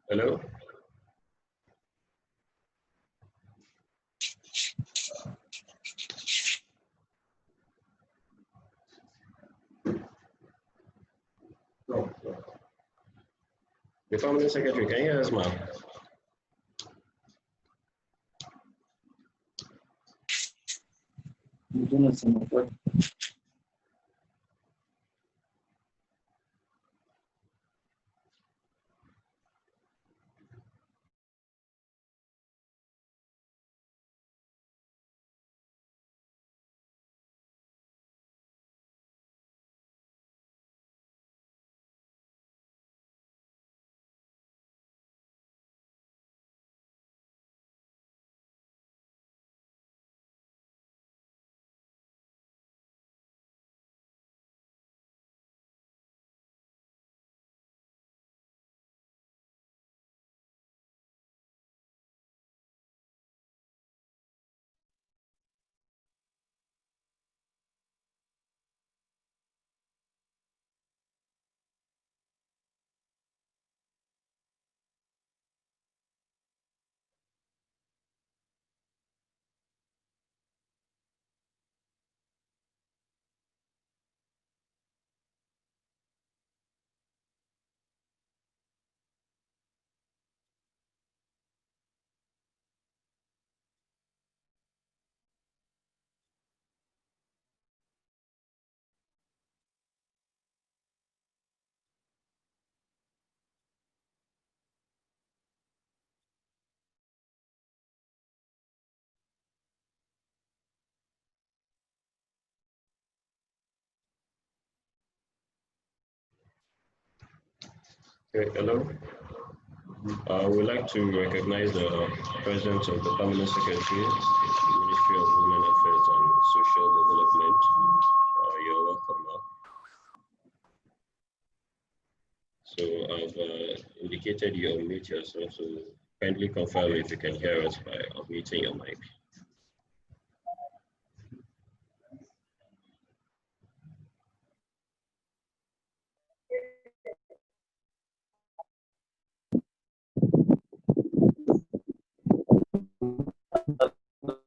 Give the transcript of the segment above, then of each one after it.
Hello? No. The Permanent Secretary, can you hear us, ma'am? Okay, hello. We'd like to recognize the presence of the Permanent Secretary, Ministry of Women Affairs and Social Development. You're welcome, ma'am. So I've indicated you unmute yourself, so kindly confirm if you can hear us by unmuting your mic.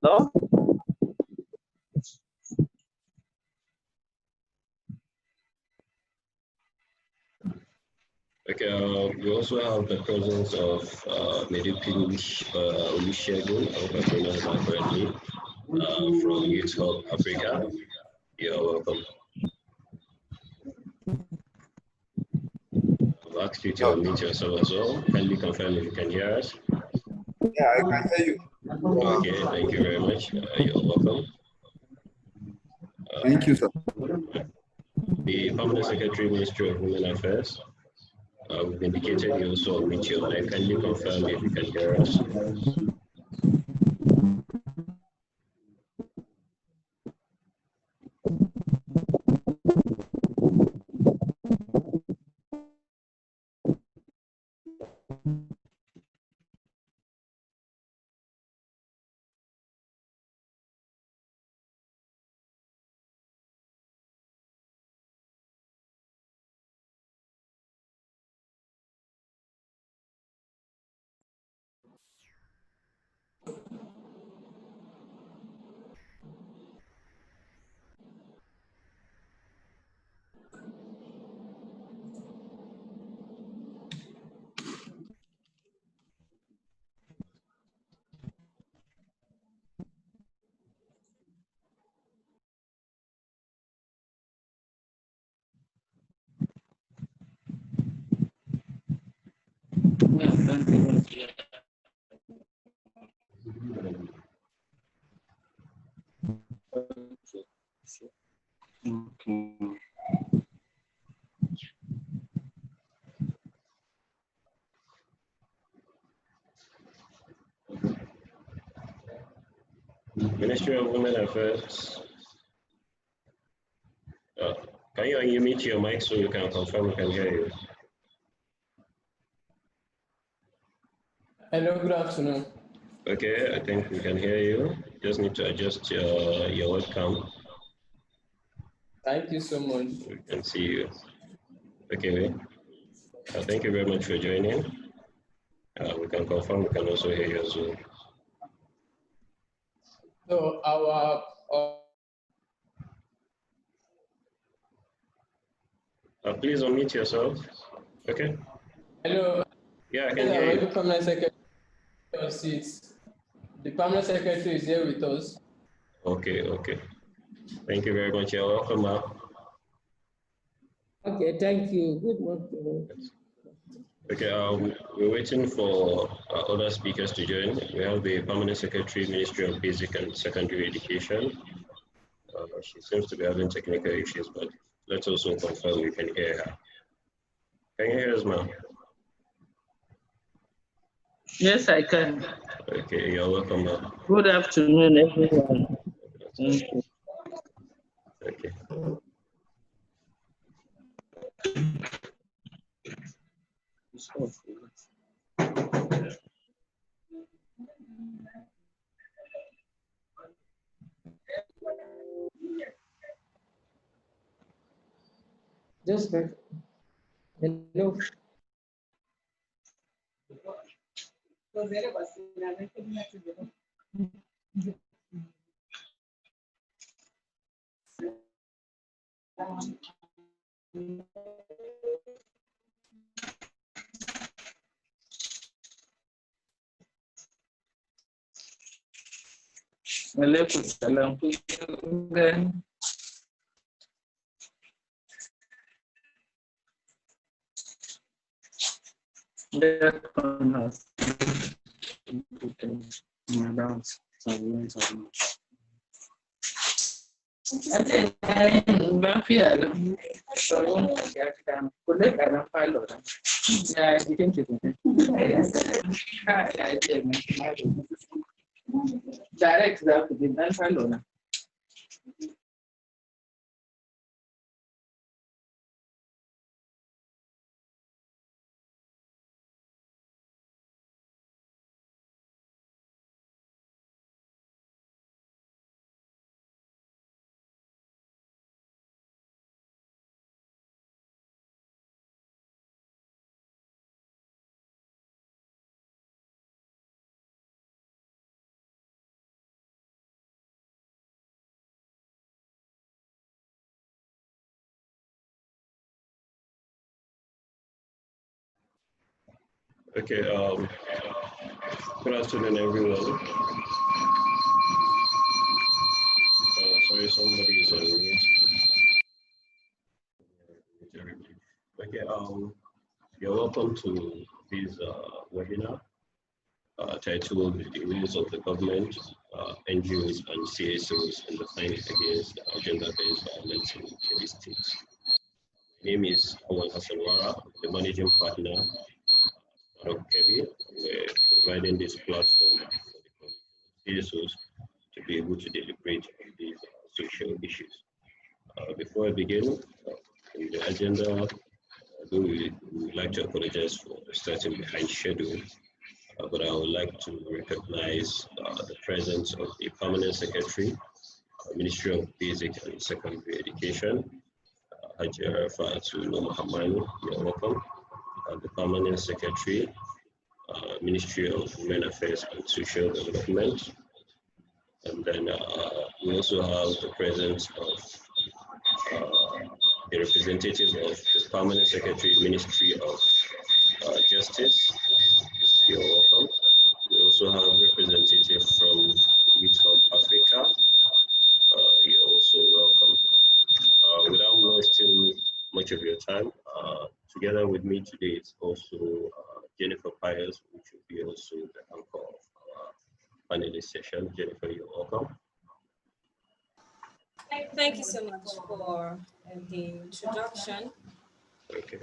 Hello? Okay, we also have the presence of Medipin Olusegun, I hope I pronounced that correctly, from Youth Hub Africa. You're welcome. I've asked you to unmute yourself as well. Kindly confirm if you can hear us. Yeah, I can hear you. Okay, thank you very much. You're welcome. Thank you, sir. The Permanent Secretary, Ministry of Women Affairs. We've indicated you also unmute your mic. Kindly confirm if you can hear us. Ministry of Women Affairs. Can you unmute your mic so you can confirm we can hear you? Hello, good afternoon. Okay, I think we can hear you. Just need to adjust your webcam. Thank you so much. We can see you. Okay, thank you very much for joining. We can confirm, we can also hear you as well. So our Please unmute yourself. Okay. hello. Yeah, I can hear you. The permanent secretary of seats. The permanent secretary is here with us. Okay, okay. Thank you very much. You're welcome, ma'am. Okay, thank you. Good morning. Okay, we're waiting for other speakers to join. We have the Permanent Secretary, Ministry of Basic and Secondary Education. She seems to be having technical issues, but let's also confirm we can hear her. Can you hear us, ma'am? Yes, I can. Okay, you're welcome, ma'am. Good afternoon, everyone. Thank you. Okay. Just back. Hello. Alaikum salam. Direct that Okay, good afternoon, everyone. Sorry, somebody is on mute. Okay, you're welcome to this webinar titled The Rules of the Government, NGOs and CSOs in the Fight Against Gender-Based Violence in Kebbi State. My name is Awan Hassanwara, the managing partner of Startup Kebbi. We're providing this platform for the CSOs to be able to deliberate on these social issues. Before I begin, in the agenda, we would like to apologize for starting behind schedule, but I would like to recognize the presence of the Permanent Secretary, Ministry of Basic and Secondary Education, Hajia Fatu Muhammad, you're welcome. The Permanent Secretary, Ministry of Women Affairs and Social Development. And then we also have the presence of the representative of the Permanent Secretary, Ministry of Justice. You're welcome. We also have representative from Youth Hub Africa. You're also welcome. Without wasting much of your time, together with me today is also Jennifer Pius, which will be also the anchor of our panelist session. Jennifer, you're welcome. Thank you so much for the introduction. Okay.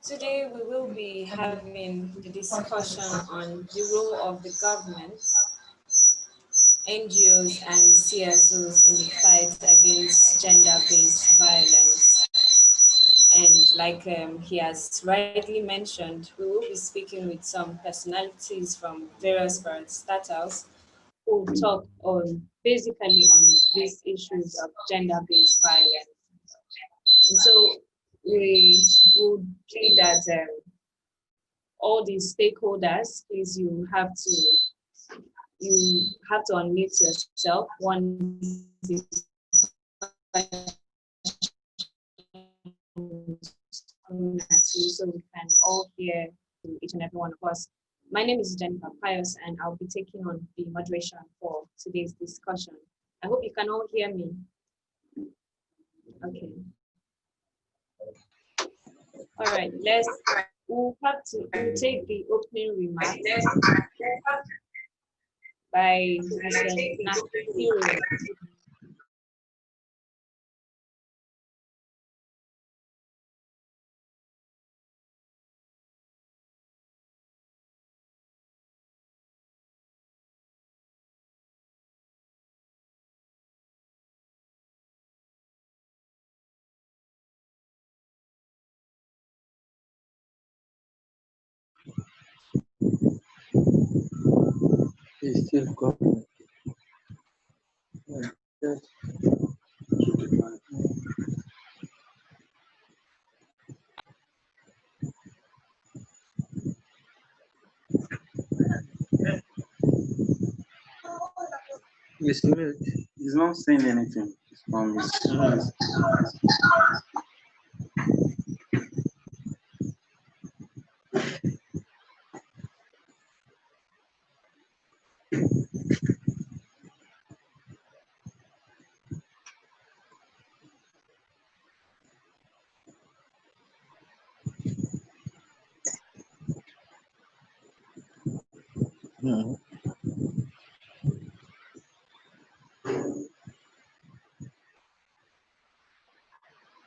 Today we will be having the discussion on the role of the government, NGOs and CSOs in the fight against gender-based violence. And like he has rightly mentioned, we will be speaking with some personalities from various parastatals who will talk on basically on these issues of gender-based violence. And so we would plead that all the stakeholders, please, you have to unmute yourself once so we can all hear each and every one of us. My name is Jennifer Pius, and I'll be taking on the moderation for today's discussion. I hope you can all hear me. Okay. All right, we'll take the opening remarks by Mr. Nasiru. It's still going. Yes. It's good. He's not saying anything. It's from his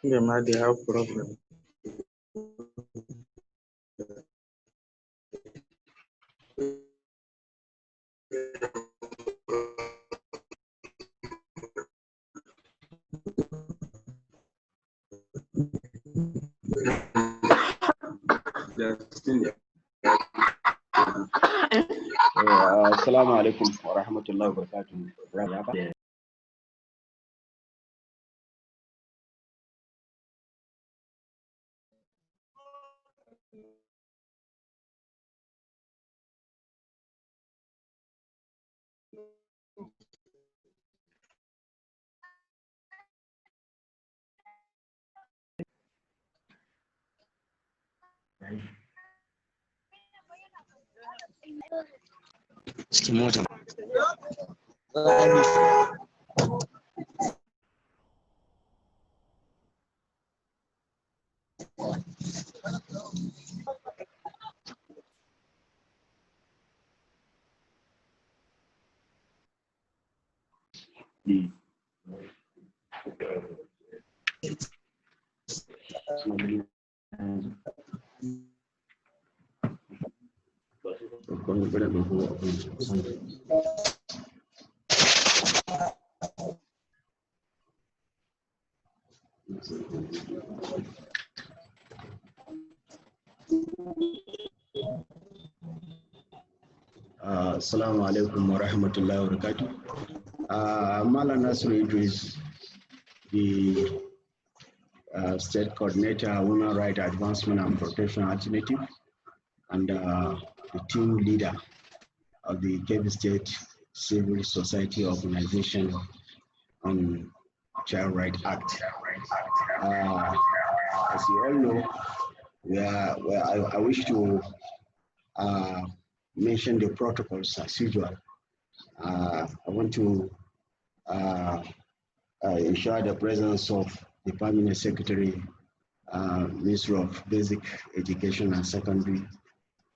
They might have problem. Assalamu alaikum wa rahmatullahi wa barakatuh. Assalamu alaikum wa rahmatullahi wa barakatuh. Mala Nasru Idris, the State Coordinator, Women Rights Advancement and Protection Alternative, and the team leader of the Kebbi State Civil Society Organization on Child Rights Act. As you all know, I wish to mention the protocols as usual. I want to ensure the presence of the Permanent Secretary, Minister of Basic Education and Secondary,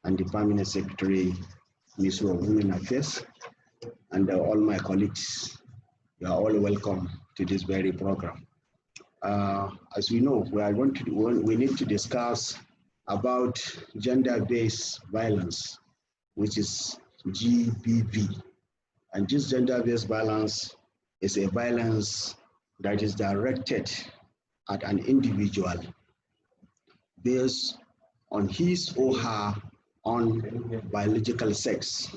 and the Permanent Secretary, Minister of Women Affairs, and all my colleagues. You are all welcome to this very program. As we know, we need to discuss about gender-based violence, which is GBV. And this gender-based violence is a violence that is directed at an individual based on his or her own biological sex.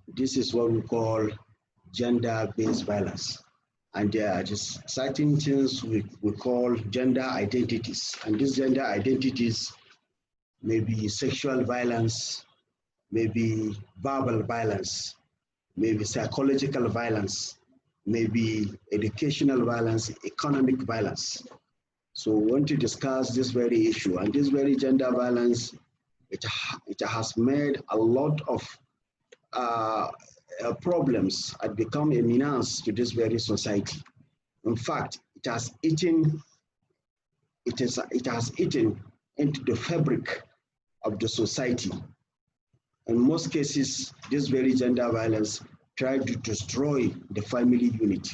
This is what we call gender-based violence. And there are just certain things we call gender identities. And these gender identities maybe sexual violence, maybe verbal violence, maybe psychological violence, maybe educational violence, economic violence. So we want to discuss this very issue, and this very gender violence, it has made a lot of problems and become a menace to this very society. In fact, it has eaten into the fabric of the society. In most cases, this very gender violence tried to destroy the family unit.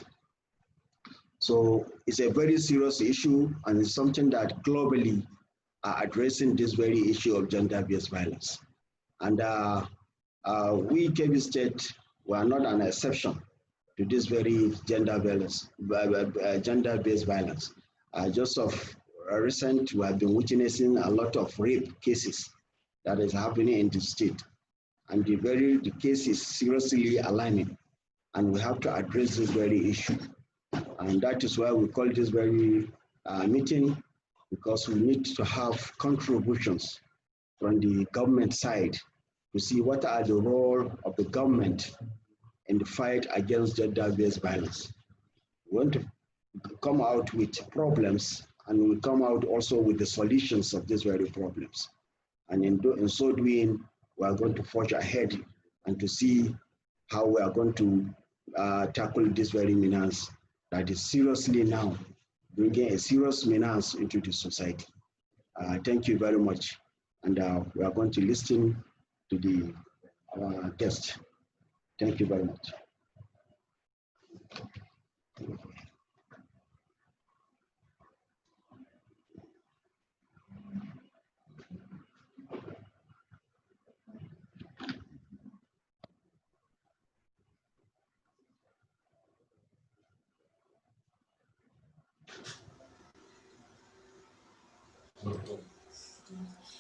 So it's a very serious issue, and it's something that globally are addressing this very issue of gender-based violence. And we, Kebbi State, we are not an exception to this very gender-based violence. Just of recent, we have been witnessing a lot of rape cases that is happening in the state. And the case is seriously alarming, and we have to address this very issue. And that is why we call this very meeting, because we need to have contributions from the government side to see what are the role of the government in the fight against gender-based violence. We want to come out with problems, and we come out also with the solutions of these very problems. And in so doing, we are going to forge ahead and to see how we are going to tackle this very menace that is seriously now bringing a serious menace into the society. Thank you very much. And we are going to listen to the guest. Thank you very much.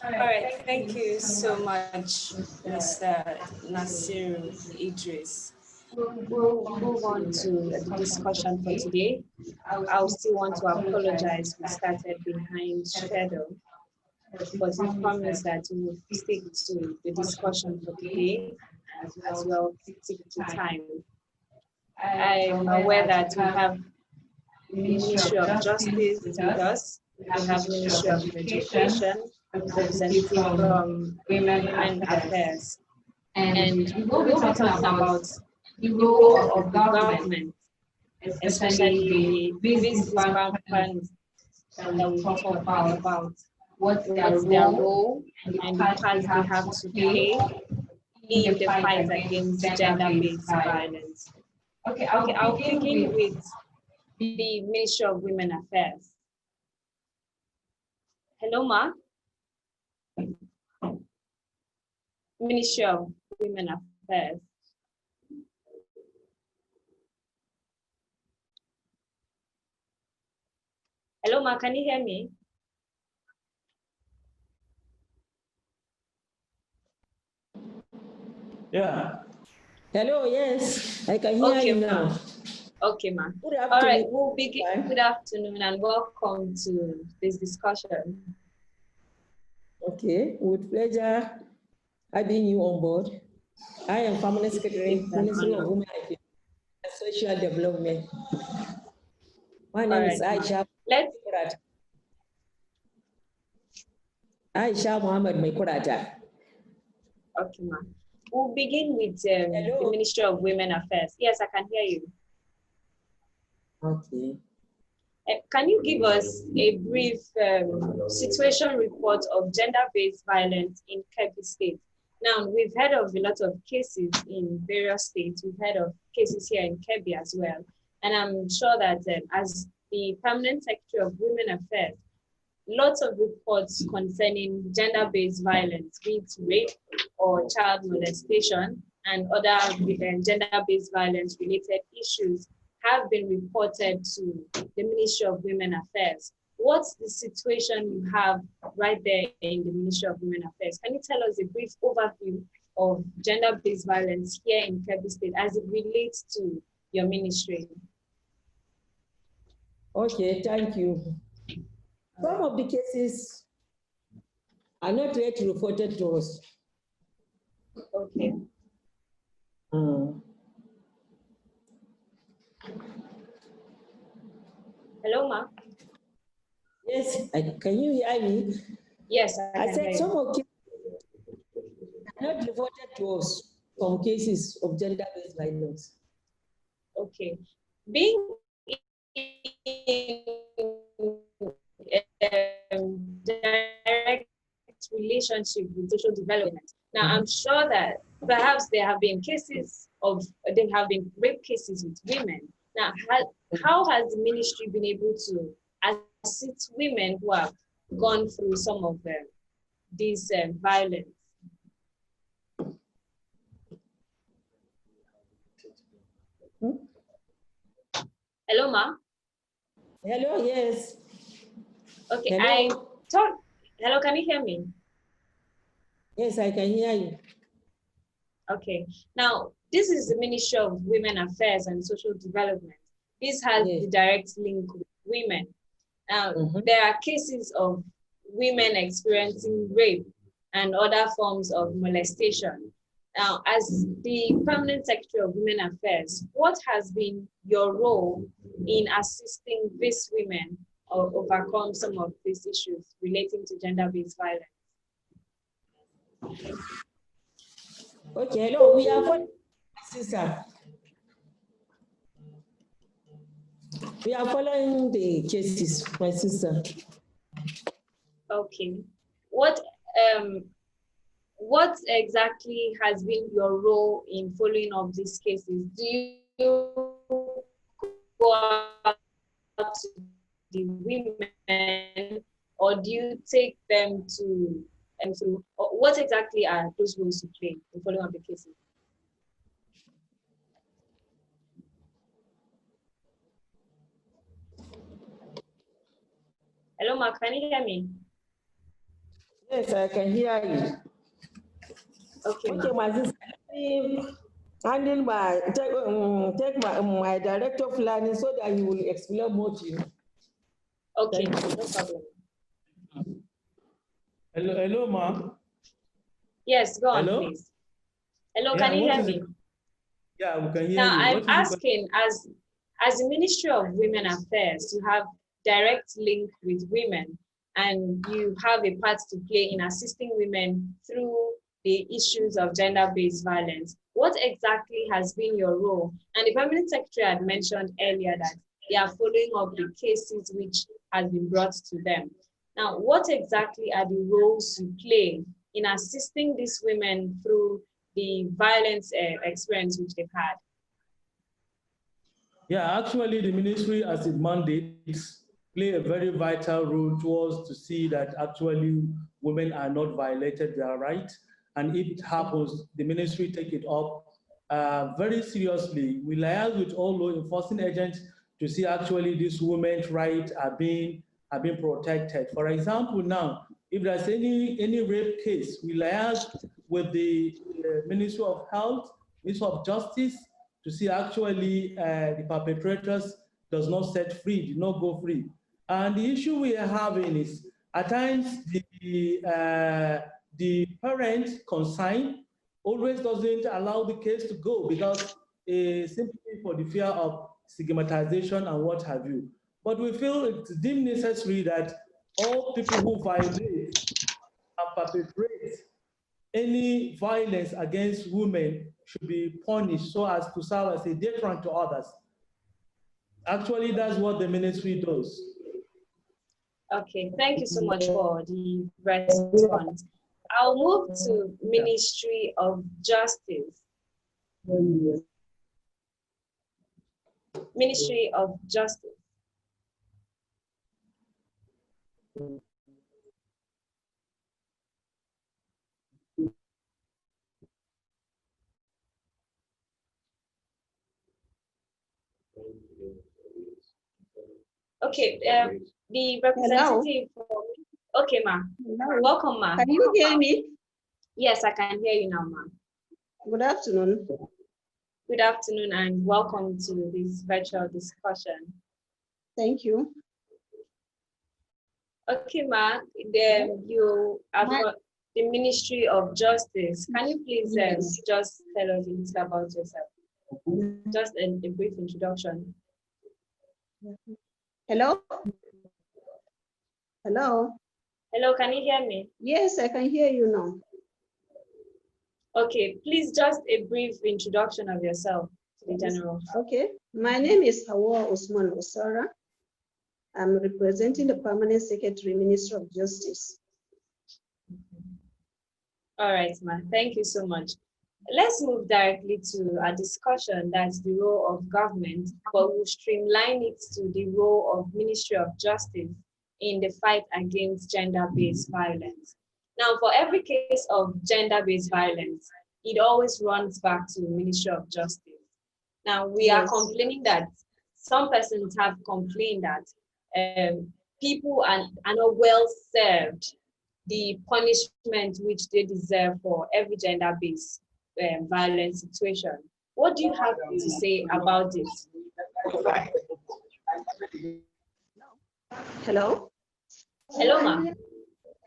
All right, thank you so much, Mr. Nasiru Idris. We'll move on to the discussion for today. I'll still want to apologize. We started behind schedule, but we promise that we will stick to the discussion for today as well, stick to time. I'm aware that we have the Ministry of Justice with us. We have Ministry of Education, representing from Women Affairs. And we will be talking about the role of the government, especially the business partners that we talk about what's their role and the part they have to play in the fight against gender-based violence. Okay, I'll begin with the Ministry of Women Affairs. Hello, Ma. Ministry of Women Affairs. Hello, Ma, can you hear me? Yeah. Hello, yes, I can hear Okay, you now. Okay, Ma. Good afternoon. All right, we'll begin. Good afternoon and welcome to this discussion. Okay, with pleasure having you on board. I am Permanent Secretary, Ministry of Women and Social Development. My name is Aisha. Aisha Muhammad Maikurata. Okay, Ma. We'll begin with the Ministry of Women Affairs. Yes, I can hear you. Okay. Can you give us a brief situation report of gender-based violence in Kebbi State? Now, we've heard of a lot of cases in various states. We've heard of cases here in Kebbi as well. And I'm sure that as the Permanent Secretary of Women Affairs, lots of reports concerning gender-based violence, be it rape or child molestation and other gender-based violence-related issues have been reported to the Ministry of Women Affairs. What's the situation you have right there in the Ministry of Women Affairs? Can you tell us a brief overview of gender-based violence here in Kebbi State as it relates to your ministry? Okay, thank you. Some of the cases are not yet reported to us. Okay. Hello, ma. Yes, can you hear me? Yes, I can said hear some you. of are not reported to us, some cases of gender-based violence. Okay. Being in direct relationship with social development. Now, I'm sure that perhaps there have been rape cases with women. Now, how has the ministry been able to assist women who have gone through some of these violence? Hello, ma. Hello, yes. Okay, Hello. Hello, can you hear me? Yes, I can hear you. Okay, now this is the Ministry of Women Affairs and Social Development. This has the direct link with women. Now, there are cases of women experiencing rape and other forms of molestation. Now, as the Permanent Secretary of Women Affairs, what has been your role in assisting these women or overcome some of these issues relating to gender-based violence? Okay, hello, we are following, sister. We are following the cases, my sister. Okay. What exactly has been your role in following up these cases? Do you go out to the women, or do you take them to what exactly are those roles you play in following up the cases? Hello, Mark, can you hear me? Yes, I can hear you. Okay, my sister. Handle take my director of planning so that he will explain more to you. Okay, no problem. Hello, ma. Yes, go on, Hello? please. Hello, Yeah, can you hear me? Yeah, we can hear Now, you. I'm asking, as the Ministry of Women Affairs, you have direct link with women, and you have a part to play in assisting women through the issues of gender-based violence. What exactly has been your role? And the Permanent Secretary had mentioned earlier that they are following up the cases which has been brought to them. Now, what exactly are the roles you play in assisting these women through the violence experience which they've had? Yeah, actually, the ministry, as it mandates, play a very vital role towards to see that actually women are not violated their rights. And if it happens, the ministry take it up very seriously. We liaise with all law enforcement agents to see actually these women's rights are being protected. For example, now, if there's any rape case, we liaise with the Ministry of Health, Ministry of Justice, to see actually the perpetrators does not set free, do not go free. And the issue we are having is at times the parent concerned always doesn't allow the case to go because simply for the fear of stigmatization and what have you. But we feel it's deemed necessary that all people who violate and perpetrate any violence against women should be punished so as to serve as a deterrent to others. Actually, that's what the ministry does. Okay, thank you so much for the response. I'll move to Ministry of Justice. Ministry of Justice. Okay, the representative. Okay, ma. Welcome, ma. Can you hear me? Yes, I can hear you now, ma. Good afternoon. Good afternoon and welcome to this virtual discussion. Thank you. Okay, Ma, then you are from the Ministry of Justice. Can you please just tell us a little about yourself? Just a brief introduction. Hello? Hello? Hello, can you hear me? Yes, I can hear you now. Okay, please just a brief introduction of yourself to the general. Okay, my name is Hawa Osman Osara. I'm representing the Permanent Secretary, Minister of Justice. All right, Ma, thank you so much. Let's move directly to a discussion that's the role of government, but we'll streamline it to the role of Ministry of Justice in the fight against gender-based violence. Now, for every case of gender-based violence, it always runs back to the Ministry of Justice. Now, we are complaining that some persons have complained that people are not well served the punishment which they deserve for every gender-based violence situation. What do you have to say about this? Hello? Hello, ma'am.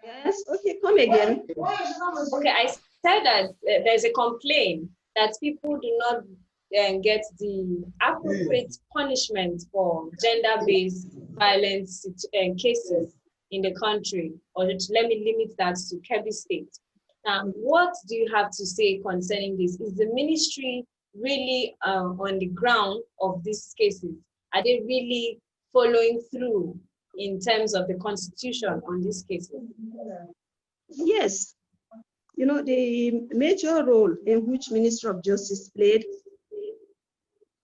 Yes, okay, come again. Okay, I said that there's a complaint that people do not get the appropriate punishment for gender-based violence cases in the country, or let me limit that to Kebbi State. What do you have to say concerning this? Is the ministry really on the ground of these cases? Are they really following through in terms of the constitution on these cases? Yes. You know, the major role in which Minister of Justice played.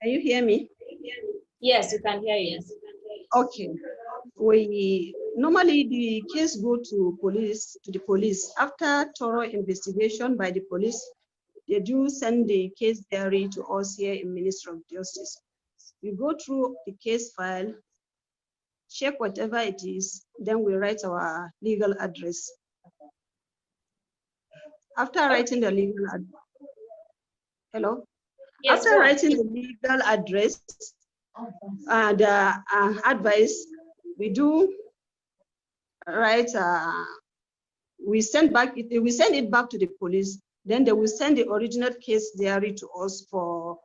Can you hear me? Yes, you can hear you. Okay. Normally the case go to the police. After thorough investigation by the police, they do send the case diary to us here in Ministry of Justice. We go through the case file, check whatever it is, then we write our legal address. After writing the legal address, hello? Yes, after writing the legal address and advice, we do write, we send it back to the police, then they will send the original case diary to us for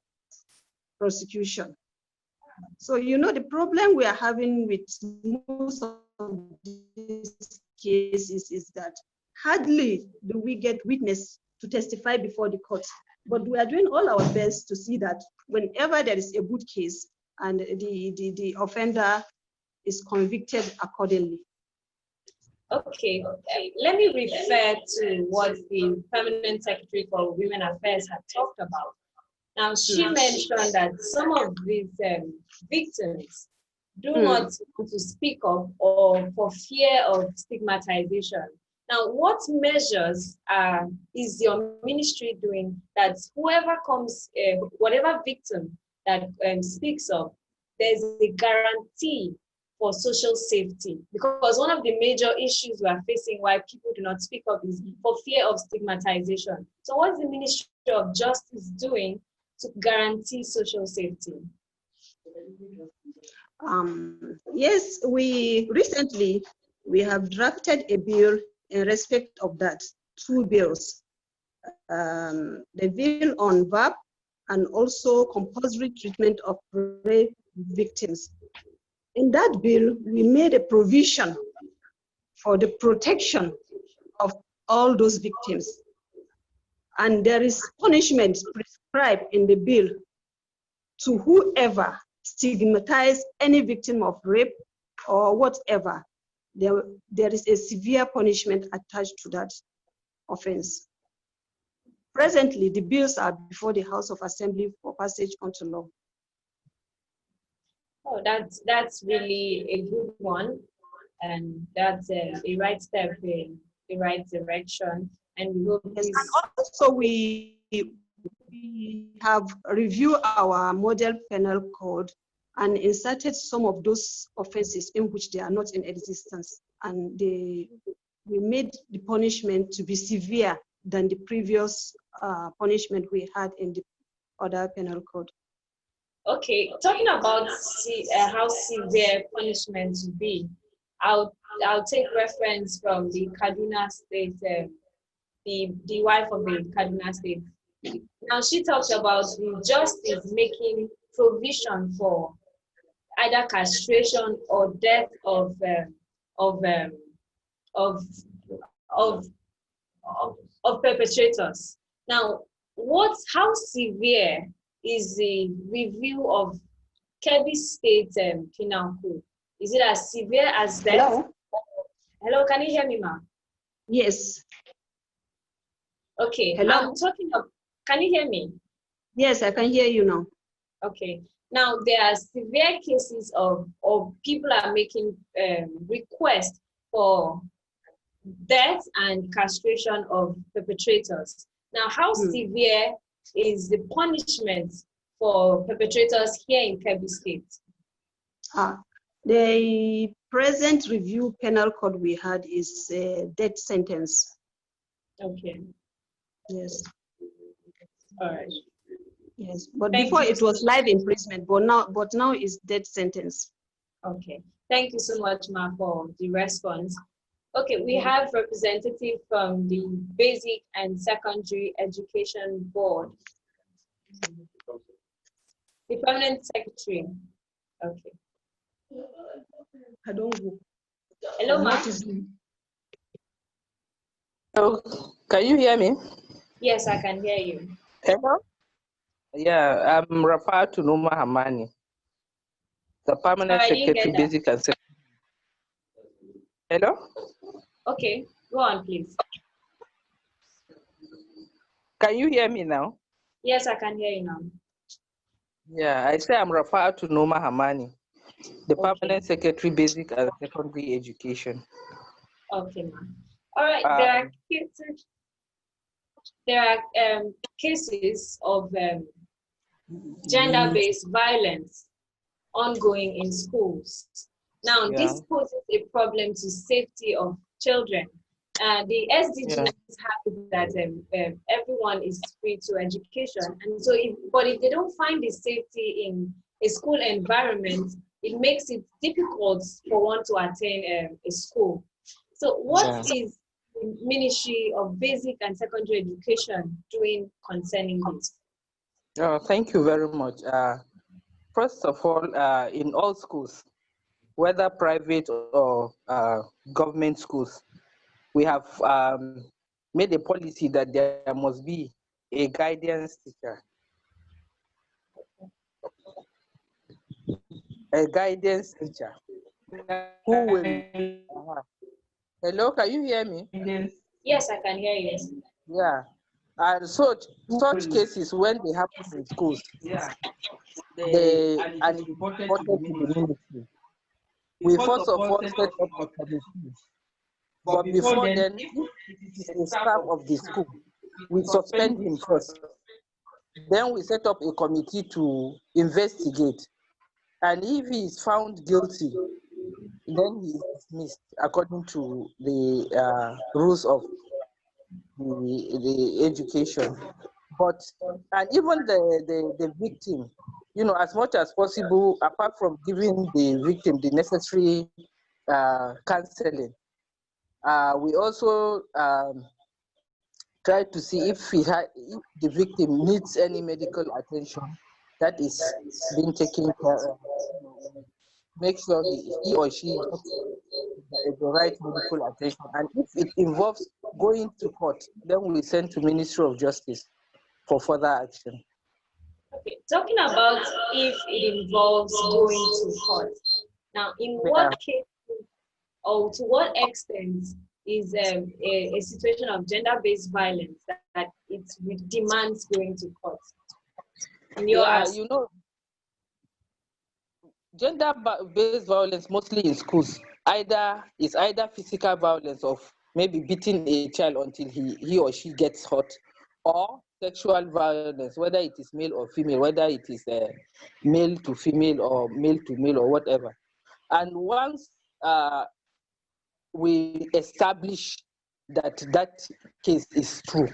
prosecution. So, you know, the problem we are having with most of these cases is that hardly do we get witness to testify before the court. But we are doing all our best to see that whenever there is a good case and the offender is convicted accordingly. Okay, let me refer to what the Permanent Secretary for Women Affairs had talked about. Now, she mentioned that some of these victims do not want to speak up or for fear of stigmatization. Now, what measures is your ministry doing that whoever comes, whatever victim that speaks up, there's a guarantee for social safety? Because one of the major issues we are facing why people do not speak up is for fear of stigmatization. So what's the Ministry of Justice doing to guarantee social safety? Yes, we recently have drafted a bill in respect of that, 2 bills. The bill on VAP and also compulsory treatment of rape victims. In that bill, we made a provision for the protection of all those victims. And there is punishment prescribed in the bill to whoever stigmatizes any victim of rape or whatever. There is a severe punishment attached to that offense. Presently, the bills are before the House of Assembly for passage onto law. Oh, that's really a good one, and that's a right step in the right direction. And we hope yes, and also we have reviewed our model penal code and inserted some of those offenses in which they are not in existence, and we made the punishment to be severe than the previous punishment we had in the other penal code. Okay, talking about how severe punishment will be, I'll take reference from the Kaduna State, the wife of the Kaduna State. Now she talked about the justice making provision for either castration or death of perpetrators. Now, how severe is the review of Kebbi State penal code? Is it as severe as that? Hello? Hello, can you hear me, ma'am? Yes. Okay, Hello? I'm talking of, can you hear me? Yes, I can hear you now. Okay, now there are severe cases of people are making requests for death and castration of perpetrators. Now, how severe is the punishment for perpetrators here in Kebbi State? The present review penal code we had is death sentence. Okay. Yes. All right. Yes, but Thank before you. it was life imprisonment, but now it's death sentence. Okay. Thank you so much, Ma, for the response. Okay, we have representative from the Basic and Secondary Education Board. The permanent secretary. Okay. I don't go. Hello, Ma. Hello, can you hear me? Yes, I can hear you. Hello? Yeah, I'm Rafa Tunuma Hamani, the permanent secretary, Basic and Secondary. Hello? Okay, go on, please. Can you hear me now? Yes, I can hear you now. Yeah, I say I'm Rafa Tunuma Hamani, the permanent secretary, Basic and Secondary Education. Okay, ma'am. All right, there are cases of gender-based violence ongoing in schools. Now, this poses a problem to safety of children. The SDGs have that everyone is free to education, and so if they don't find the safety in a school environment, it makes it difficult for one to attend a school. So, what is the Ministry of Basic and Secondary Education doing concerning this? Thank you very much. First of all, in all schools, whether private or government schools, we have made a policy that there must be a guidance teacher. A guidance teacher who will. Hello, can you hear me? Yes, I can hear you. Yeah. And such cases, when they happen in schools, and it's reported to the ministry. We first of all set up a committee. But before then, if it is a staff of the school, we suspend him first. Then we set up a committee to investigate. And if he is found guilty, then he is dismissed according to the rules of the education. But and even the victim, as much as possible, apart from giving the victim the necessary counseling, we also try to see if the victim needs any medical attention that is being taken care of. Make sure he or she gets the right medical attention, and if it involves going to court, then we send to Ministry of Justice for further action. Okay, talking about if it involves going to court. Now, in what case or to what extent is a situation of gender-based violence that it demands going to court? In your gender-based violence mostly in schools is either physical violence of maybe beating a child until he or she gets hurt, or sexual violence, whether it is male or female, whether it is male to female or male to male or whatever. And once we establish that case is true,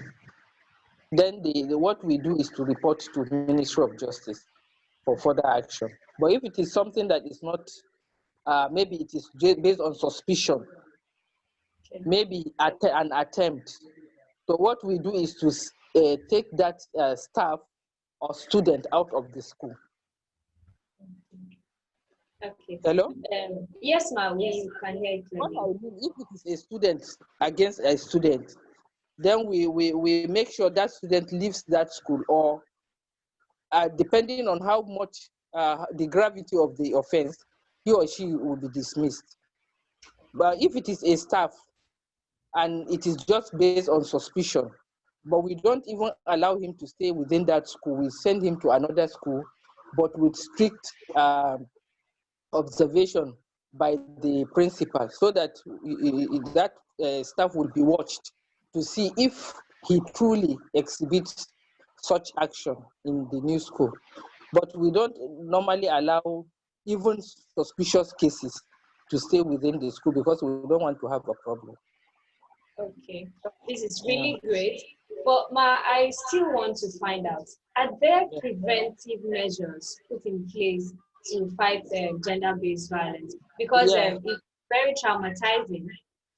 then what we do is to report to Ministry of Justice for further action. But if it is something that is not maybe it is based on suspicion, maybe an attempt. So what we do is to take that staff or student out of the school. Okay. Hello? Yes, ma'am, we can hear you clearly. What I mean, if it is a student against a student, then we make sure that student leaves that school, or depending on how much the gravity of the offense, he or she will be dismissed. But if it is a staff and it is just based on suspicion, but we don't even allow him to stay within that school, we send him to another school, but with strict observation by the principal, so that that staff will be watched to see if he truly exhibits such action in the new school. But we don't normally allow even suspicious cases to stay within the school, because we don't want to have a problem. Okay, this is really great. But I still want to find out, are there preventive measures put in place to fight gender-based violence? Because it's very traumatizing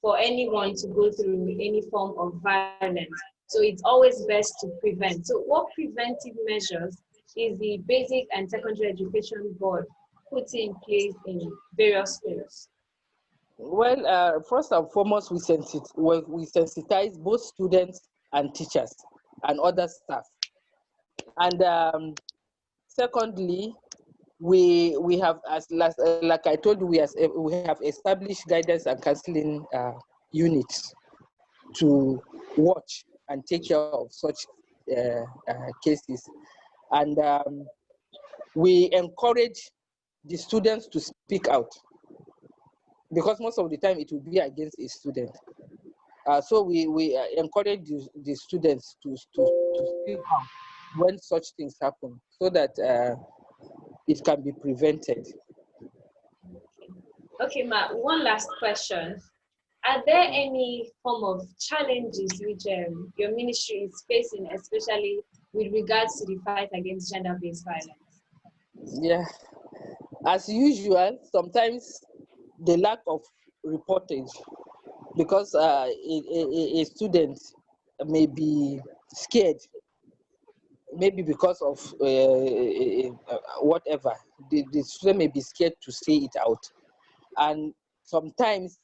for anyone to go through any form of violence. So it's always best to prevent. So what preventive measures is the Basic and Secondary Education Board putting in place in various schools? Well, first and foremost, we sensitize both students and teachers and other staff. And secondly, we have, like I told you, we have established guidance and counseling units to watch and take care of such cases. And we encourage the students to speak out, because most of the time it will be against a student. So we encourage the students to speak out when such things happen, so that it can be prevented. Okay, Ma, one last question. Are there any form of challenges which your ministry is facing, especially with regards to the fight against gender-based violence? Yeah, as usual, sometimes the lack of reportage, because a student may be scared, maybe because of whatever, the student may be scared to say it out. And sometimes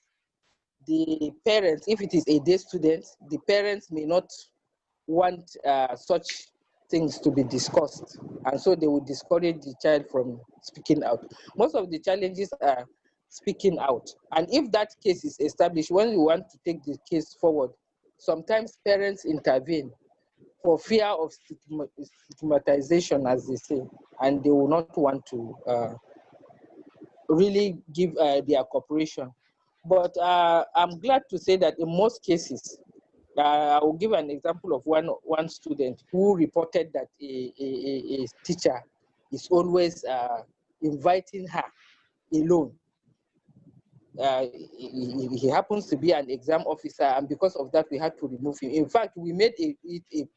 the parents, if it is a day student, the parents may not want such things to be discussed, and so they would discourage the child from speaking out. Most of the challenges are speaking out, and if that case is established, when you want to take the case forward, sometimes parents intervene for fear of stigmatization, as they say, and they will not want to really give their cooperation. But I'm glad to say that in most cases, I will give an example of one student who reported that a teacher is always inviting her alone. He happens to be an exam officer, and because of that, we had to remove him. In fact, we made a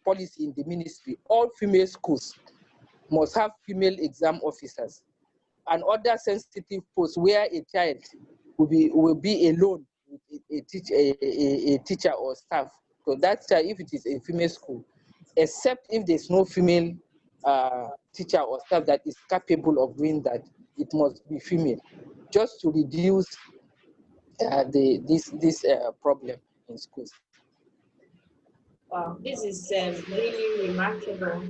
policy in the ministry: all female schools must have female exam officers, and other sensitive posts where a child will be alone with a teacher or staff. So that's if it is a female school, except if there's no female teacher or staff that is capable of doing that, it must be female, just to reduce this problem in schools. Wow, this is really remarkable.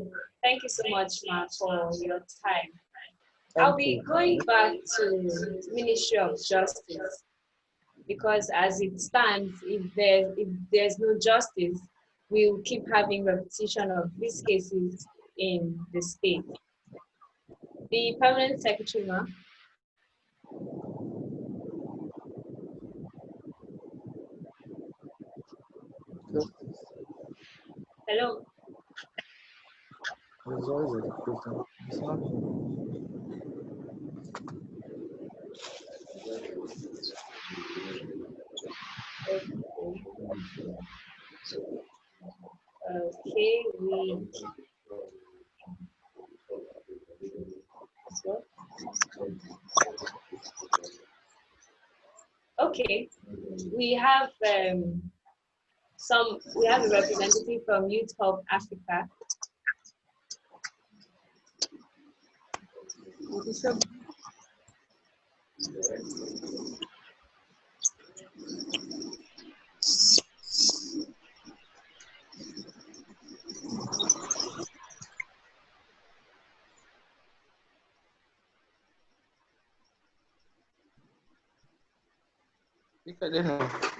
Thank you so much, Ma, for your time. I'll be going back to Ministry of Justice, because as it stands, if there's no justice, we'll keep having repetition of these cases in the state. The Permanent Secretary, Ma. Hello. Okay, Okay, we have we have a representative from Youth Hub Africa.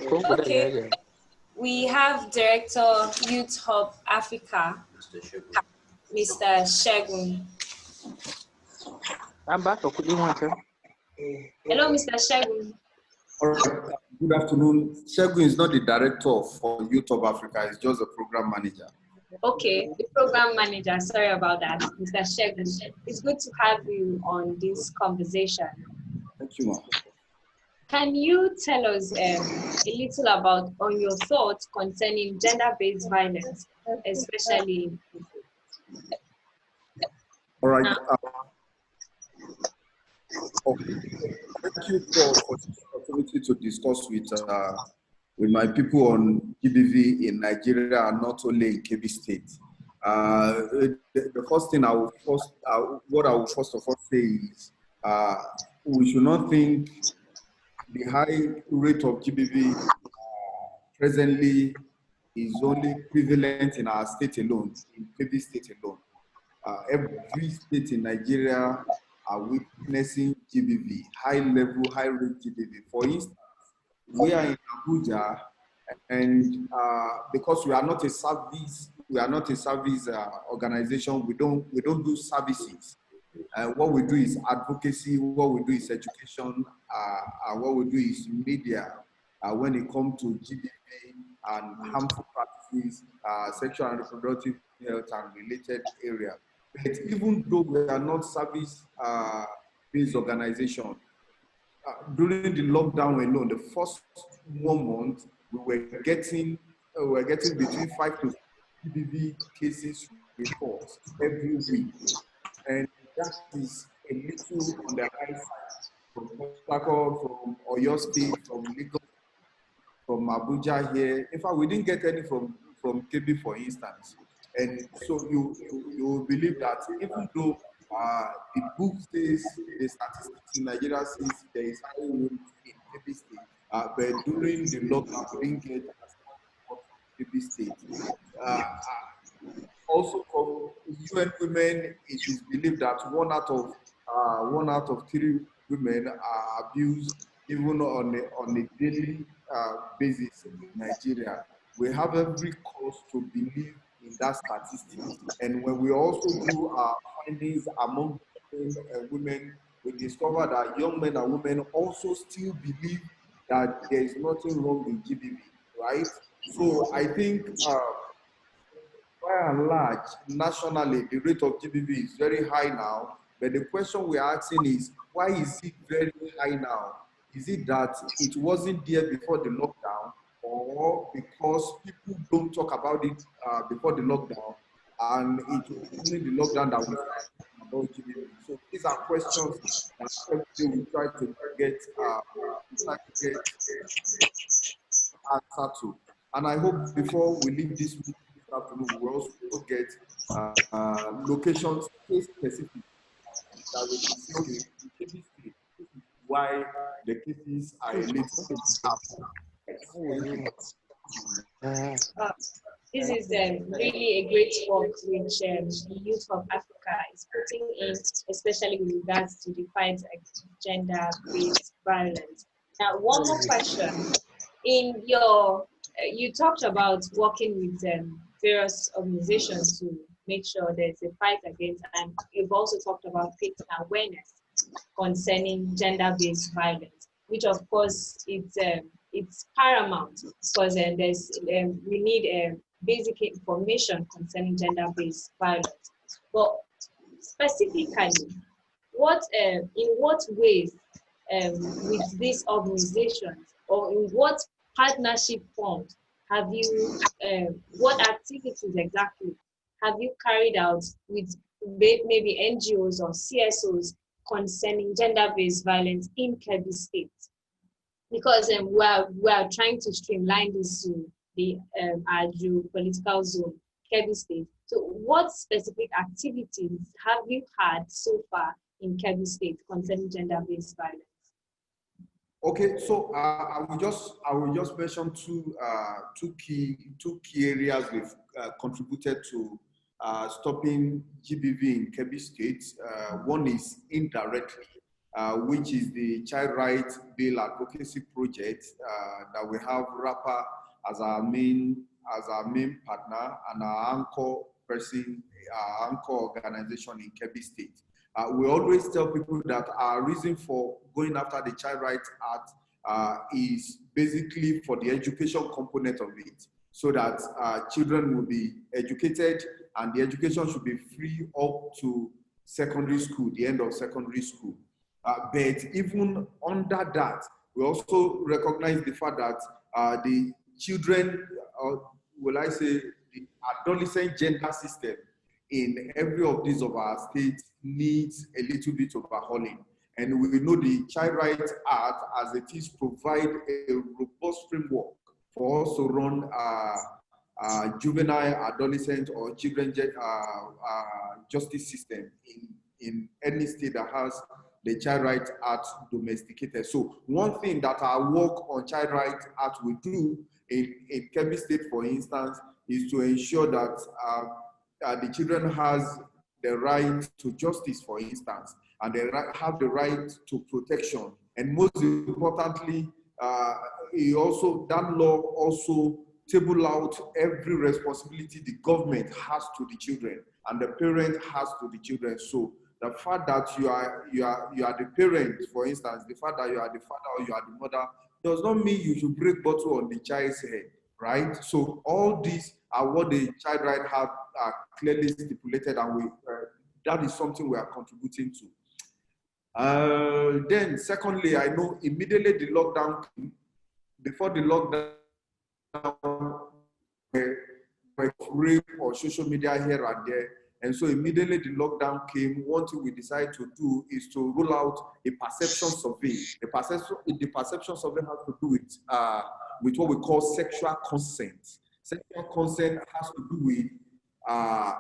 Okay, we have Director Youth Hub Africa, Mr. Shegun. Hello, Mr. Shegun. All right. Good afternoon. Shegun is not the director for Youth of Africa. He's just a program manager. Okay, the program manager. Sorry about that, Mr. Shegun. It's good to have you on this conversation. Thank you, ma'am. Can you tell us a little about your thoughts concerning gender-based violence, especially? All right. Okay. Thank you for the opportunity to discuss with my people on GBV in Nigeria and not only in Kebbi State. The first thing what I will first of all say is we should not think the high rate of GBV presently is only prevalent in our state alone, in Kebbi State alone. Every state in Nigeria are witnessing GBV, high level, high rate GBV. For instance, we are in Abuja, and because we are not a service organization, we don't do services. What we do is advocacy, what we do is education, and what we do is media when it comes to GBV and harmful practices, sexual and reproductive health and related areas. But even though we are not service-based organization, during the lockdown alone, the first 1 month, we were getting between 5 to 6 GBV cases reports every week, and that is a little on the high side. From from Oyo State, from Lagos, from Abuja here. In fact, we didn't get any from Kebbi, for instance. And so you will believe that even though the book says, the statistics in Nigeria says there is high rate in Kebbi State, but during the lockdown, we didn't get as much Kebbi State. Also, from UN Women, it is believed that one out of 3 women are abused even on a daily basis in Nigeria. We have every cause to believe in that statistic. And when we also do our findings among women, we discover that young men and women also still believe that there is nothing wrong in GBV, right? So I think by and large, nationally, the rate of GBV is very high now. But the question we're asking is, why is it very high now? Is it that it wasn't there before the lockdown, or because people don't talk about it before the lockdown, and it was only the lockdown that we about GBV? So these are questions that every day we try to get answer to. And I hope before we leave this week, this afternoon, we will also get locations specific that we can see, okay, in Kebbi State, this is why the cases are a little This is really a great work which the Youth of Africa is putting in, especially with regards to the fight against gender-based violence. Now, one more question. In your, you talked about working with various organizations to make sure there's a fight against, and you've also talked about creating awareness concerning gender-based violence, which of course it's paramount, because we need basic information concerning gender-based violence. But specifically, in what ways with these organizations, or in what partnership forms have you, what activities exactly have you carried out with maybe NGOs or CSOs concerning gender-based violence in Kebbi State? because we are trying to streamline this to the our geopolitical zone, Kebbi State. So what specific activities have you had so far in Kebbi State concerning gender-based violence? Okay, so I will just mention two key areas we've contributed to stopping GBV in Kebbi State. One is indirectly, which is the Child Rights Bill Advocacy Project that we have RAPA as our main partner and our anchor person, our anchor organization in Kebbi State. We always tell people that our reason for going after the Child Rights Act is basically for the education component of it, so that children will be educated and the education should be free up to secondary school, the end of secondary school. But even under that, we also recognize the fact that the children, will I say, the adolescent gender system in every of these of our states needs a little bit of overhauling. And we know the Child Rights Act, as it is, provide a robust framework for us to run juvenile, adolescent, or children justice system in any state that has the Child Rights Act domesticated. So one thing that our work on Child Rights Act will do in Kebbi State, for instance, is to ensure that the children has the right to justice, for instance, and they have the right to protection. And most importantly, that law also table out every responsibility the government has to the children and the parent has to the children. So the fact that you are the parent, for instance, the fact that you are the father or you are the mother, does not mean you should break bottle on the child's head, right? So all these are what the Child Rights have clearly stipulated, and that is something we are contributing to. Then secondly, I know immediately the lockdown came. Before the lockdown, rape or social media here and there. And so immediately the lockdown came, one thing we decided to do is to roll out a perception survey. The perception survey has to do with what we call sexual consent. Sexual consent has to do with,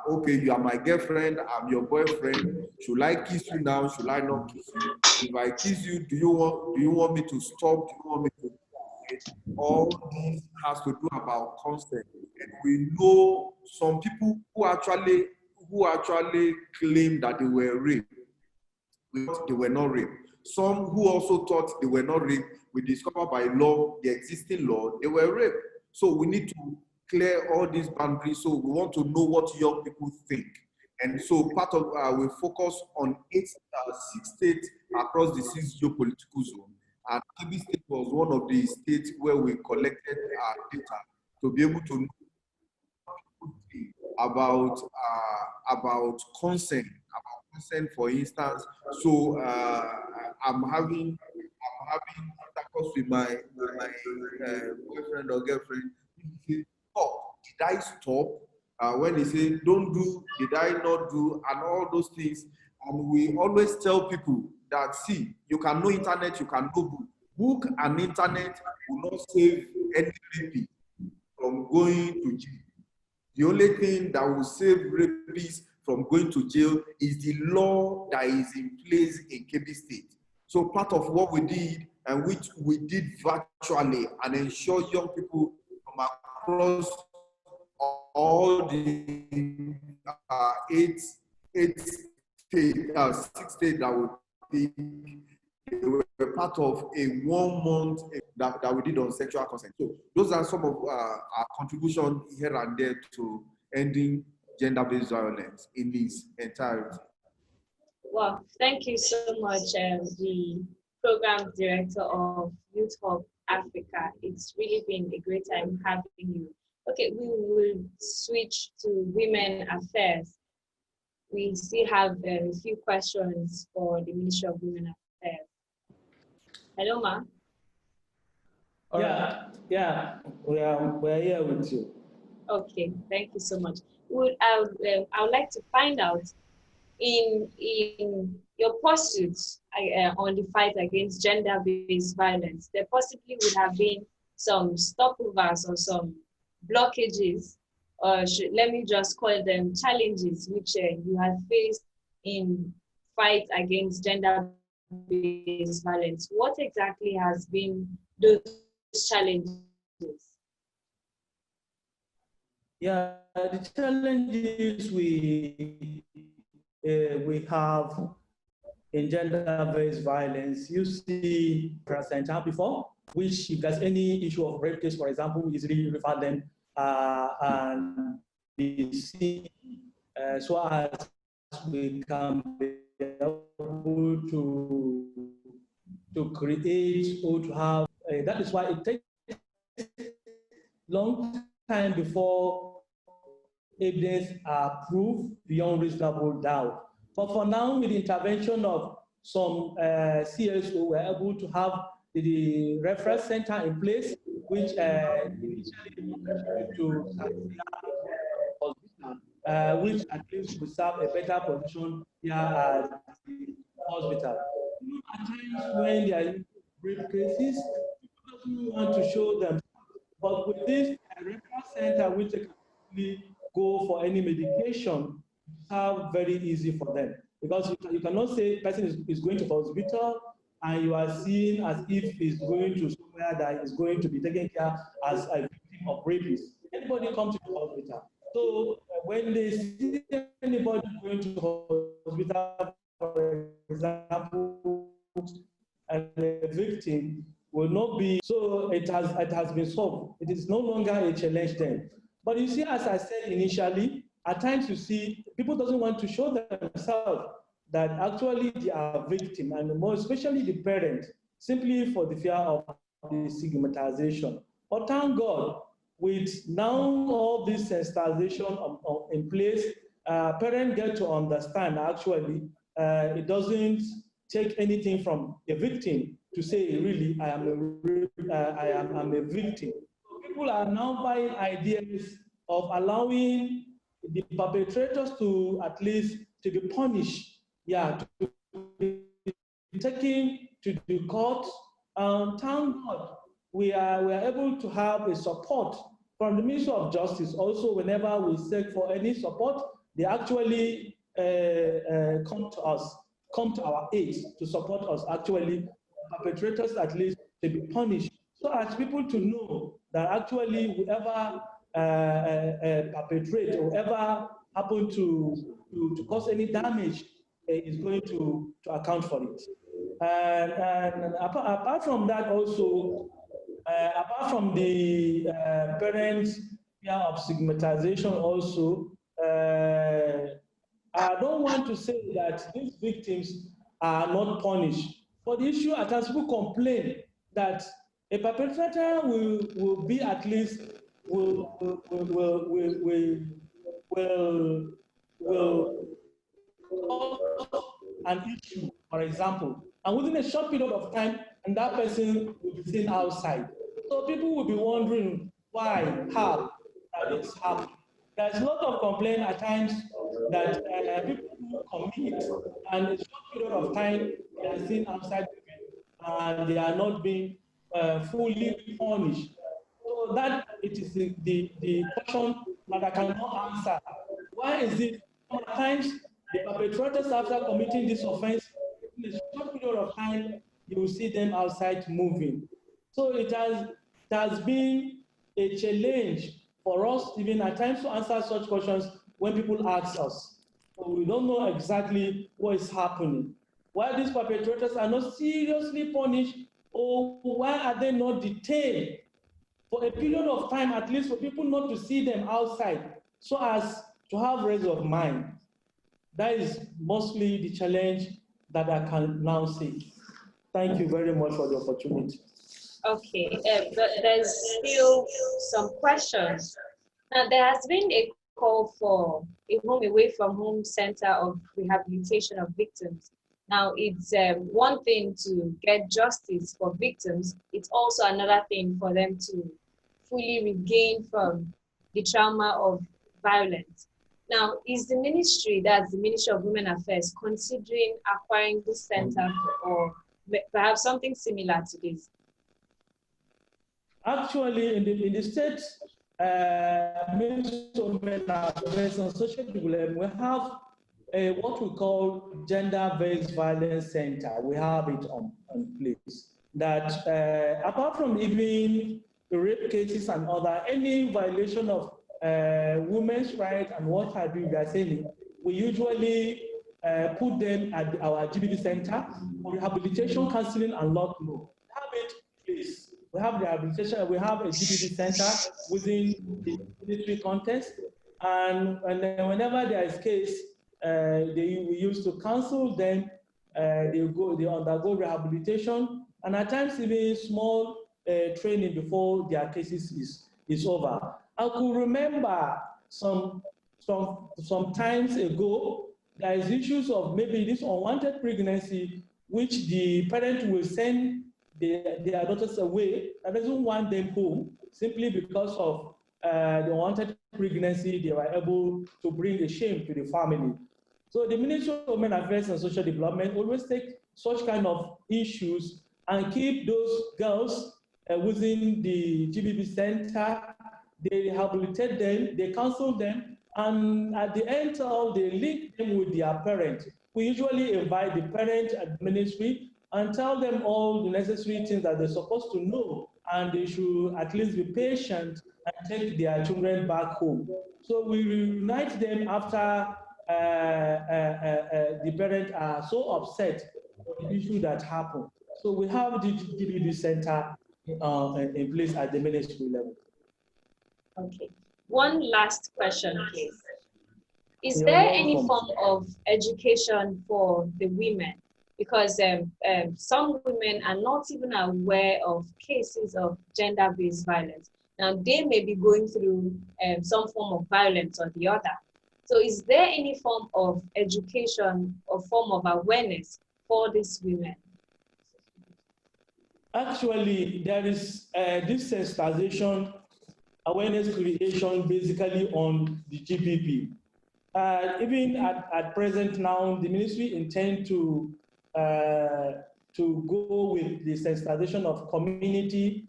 okay, you are my girlfriend, I'm your boyfriend. Should I kiss you now? Should I not kiss you? If I kiss you, do you want me to stop? Do you want me to? All this has to do about consent. And we know some people who actually claim that they were raped. They were not raped. Some who also thought they were not raped, we discovered by law, the existing law, they were raped. So we need to clear all these boundaries. So we want to know what young people think. And so part of, we focus on 6 states across the 6 geopolitical zones. And Kebbi State was one of the states where we collected our data to be able to know about consent, for instance. So I'm having intercourse with my boyfriend or girlfriend. He say, "Stop! Did I stop?" When he say, "Don't do," did I not do, and all those things. And we always tell people that, see, you can know internet, you can know book. Book and internet will not save any rapist from going to jail. The only thing that will save rapists from going to jail is the law that is in place in Kebbi State. So part of what we did, and which we did virtually, and ensure young people from across all the 6 states that we did, they were part of a 1 month that we did on sexual consent. So those are some of our contributions here and there to ending gender-based violence in its entirety. Well, thank you so much, the program director of Youth Hub Africa. It's really been a great time having you. Okay, we will switch to Women Affairs. We still have a few questions for the Ministry of Women Affairs. Hello, Ma. Yeah, we are here with you. Okay, thank you so much. I would like to find out in your pursuits on the fight against gender-based violence, there possibly would have been some stopovers or some blockages, or let me just call them challenges, which you have faced in fight against gender-based violence. What exactly has been those challenges? Yeah, the challenges we have in gender-based violence, you see center before, which if there's any issue of rape case, for example, we easily refer them and be seen so as we can be able to create or to have, that is why it takes long time before evidence are proved beyond reasonable doubt. But for now, with the intervention of some CSO, we're able to have the reference center in place, which initially to which at least will serve a better position here at the hospital. At times when there are rape cases, people don't want to show them. But with this referral center, which they can really go for any medication, it's very easy for them. Because you cannot say the person is going to the hospital and you are seen as if he's going to somewhere that is going to be taken care as a victim of rapists. Anybody come to the hospital. So when they see anybody going to the hospital, for example, and the victim will not be, so it has been solved. It is no longer a challenge then. But you see, as I said initially, at times you see people doesn't want to show themselves that actually they are victim, and more especially the parent, simply for the fear of the stigmatization. But thank God, with now all this sensitization in place, parents get to understand actually it doesn't take anything from a victim to say, really, I'm a victim. People are now buying ideas of allowing the perpetrators to at least to be punished, to be taken to the court. Thank God, we are able to have a support from the Ministry of Justice. Also, whenever we seek for any support, they actually come to our aid to support us, actually, perpetrators at least to be punished, so as people to know that actually whoever perpetrate or whoever happen to cause any damage is going to account for it. And apart from that also, apart from the parents' fear of stigmatization also, I don't want to say that these victims are not punished. For the issue, at times people complain that a perpetrator will be at least will cause an issue, for example, and within a short period of time, and that person will be seen outside. So people will be wondering why, how that is happening. There's a lot of complaint at times that people who commit, and in a short period of time, they are seen outside and they are not being fully punished. So that it is the question that I cannot answer. Why is it sometimes the perpetrators, after committing this offense, in a short period of time, you will see them outside moving? So it has been a challenge for us, even at times, to answer such questions when people ask us. So we don't know exactly what is happening. Why these perpetrators are not seriously punished, or why are they not detained for a period of time, at least for people not to see them outside, so as to have rest of mind. That is mostly the challenge that I can now see. Thank you very much for the opportunity. Okay, but there's still some questions. Now, there has been a call for a home away from home center of rehabilitation of victims. Now, it's one thing to get justice for victims. It's also another thing for them to fully regain from the trauma of violence. Now, is the ministry, that's the Ministry of Women Affairs, considering acquiring this center or perhaps something similar to this? Actually, in the state Ministry of Women Affairs and Social Development, we have what we call Gender-Based Violence Center. We have it on place. That apart from even rape cases and other, any violation of women's rights and what have you, we are saying, we usually put them at our GBV center for rehabilitation, counseling, and lot more. Have it please. We have rehabilitation, we have a GBV center within the military context, and whenever there is case, we used to counsel them, they undergo rehabilitation, and at times even small training before their cases is over. I could remember some times ago, there is issues of maybe this unwanted pregnancy, which the parent will send their daughters away and doesn't want them home simply because of the unwanted pregnancy. They were able to bring a shame to the family. So the Ministry of Women Affairs and Social Development always take such kind of issues and keep those girls within the GBV center. They rehabilitate them, they counsel them, and at the end of, they link them with their parents. We usually invite the parent at the ministry and tell them all the necessary things that they're supposed to know, and they should at least be patient and take their children back home. So we reunite them after the parents are so upset for the issue that happened. So we have the GBV center in place at the ministry level. Okay. One last question, please. Is there any form of education for the women? Because some women are not even aware of cases of gender-based violence. Now, they may be going through some form of violence or the other. So is there any form of education or form of awareness for these women? Actually, there is this sensitization, awareness creation basically on the GBV. Even at present now, the ministry intends to go with the sensitization of community,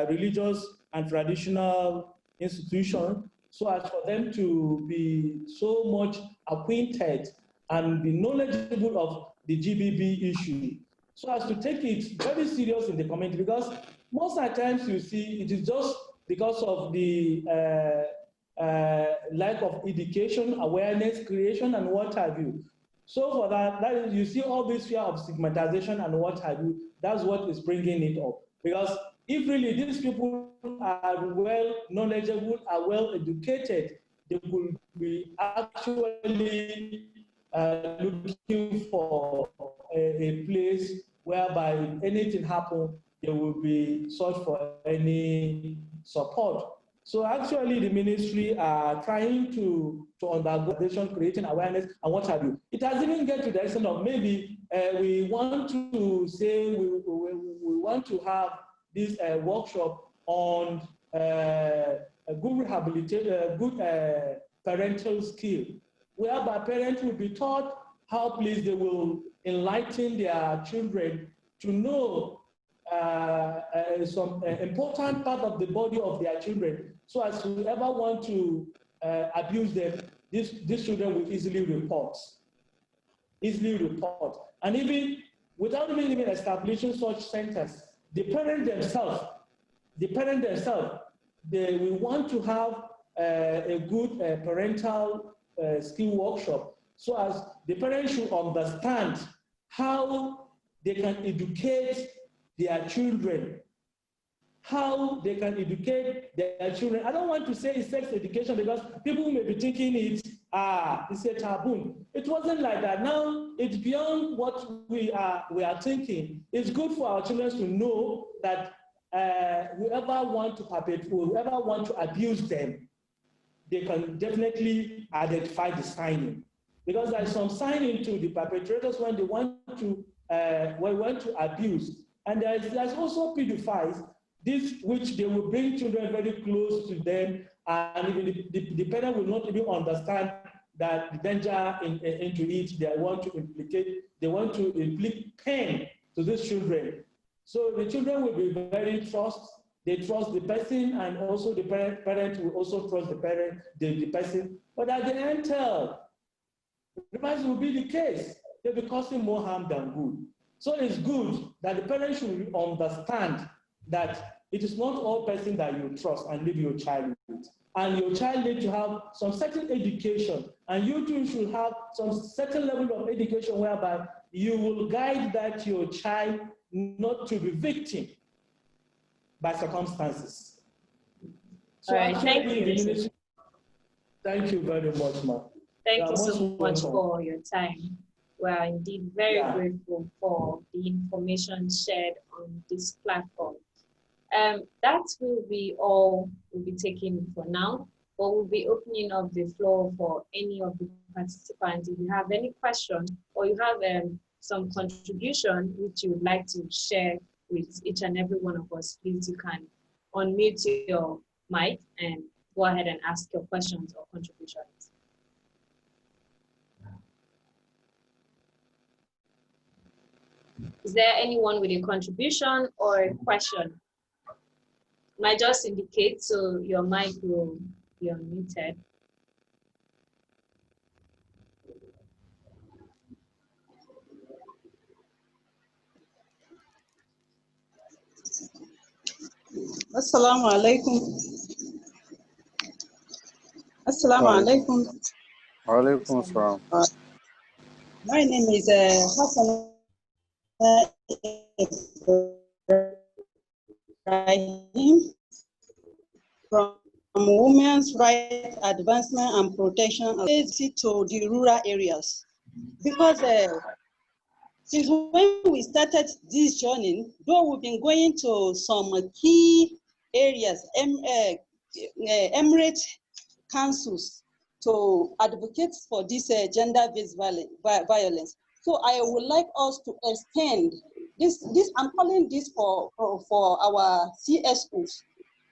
religious and traditional institutions, so as for them to be so much acquainted and be knowledgeable of the GBV issue, so as to take it very serious in the community, because most of the times you see it is just because of the lack of education, awareness, creation, and what have you. So for that is, you see all this fear of stigmatization and what have you, that's what is bringing it up. Because if really these people are well knowledgeable, are well educated, they will be actually looking for a place whereby if anything happens, they will be sought for any support. So actually the ministry are trying to undergo creating awareness and what have you. It has even get to the extent of maybe we want to say we want to have this workshop on a good rehabilitation, good parental skill, whereby parents will be taught how please they will enlighten their children to know some important part of the body of their children, so as to ever want to abuse them, these children will easily report. And even without even establishing such centers, the parent themselves, they will want to have a good parental skill workshop, so as the parents should understand how they can educate their children. How they can educate their children. I don't want to say it's sex education because people may be thinking it's a taboo. It wasn't like that. Now it's beyond what we are thinking. It's good for our children to know that whoever want to perpetrate, whoever want to abuse them, they can definitely identify the signing. Because there's some signing to the perpetrators when they want to abuse. And there's also pedophiles, this which they will bring children very close to them and even the parent will not even understand that the danger into it. They want to inflict pain to these children. So the children will be very they trust the person, and also the parent will also trust the person. But at the end, the reverse will be the case. They'll be causing more harm than good. So it's good that the parents should understand that it is not all person that you trust and leave your child with. And your child needs to have some certain education, and you too should have some certain level of education whereby you will guide that your child not to be victim by circumstances. So all right, thank you. Thank you very much, ma'am. Thank you so much for your time. We are indeed very grateful for the information shared on this platform. That will be all we'll be taking for now, but we'll be opening up the floor for any of the participants. If you have any question or you have some contribution which you would like to share with each and every one of us, please you can unmute your mic and go ahead and ask your questions or contributions. Is there anyone with a contribution or a question? Might just indicate so your mic will be unmuted. Assalamu alaikum. Assalamu alaikum. Walaikum salam. My name is Hassan Ibrahim from Women's Rights Advancement and Protection to the rural areas. Because since when we started this journey, though we've been going to some key areas, emirate councils to advocate for this gender-based violence. So I would like us to extend this. I'm calling this for our CSOs.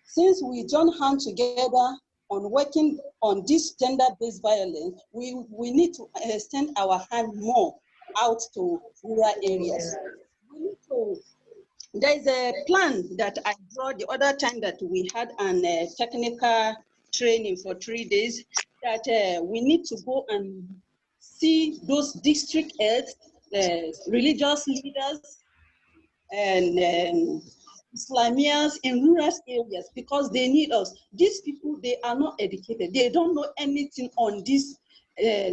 Since we join hands together on working on this gender-based violence, we need to extend our hand more out to rural areas. There is a plan that I draw the other time that we had an technical training for 3 days, that we need to go and see those district heads, religious leaders, and Islamians in rural areas, because they need us. These people, they are not educated. They don't know anything on this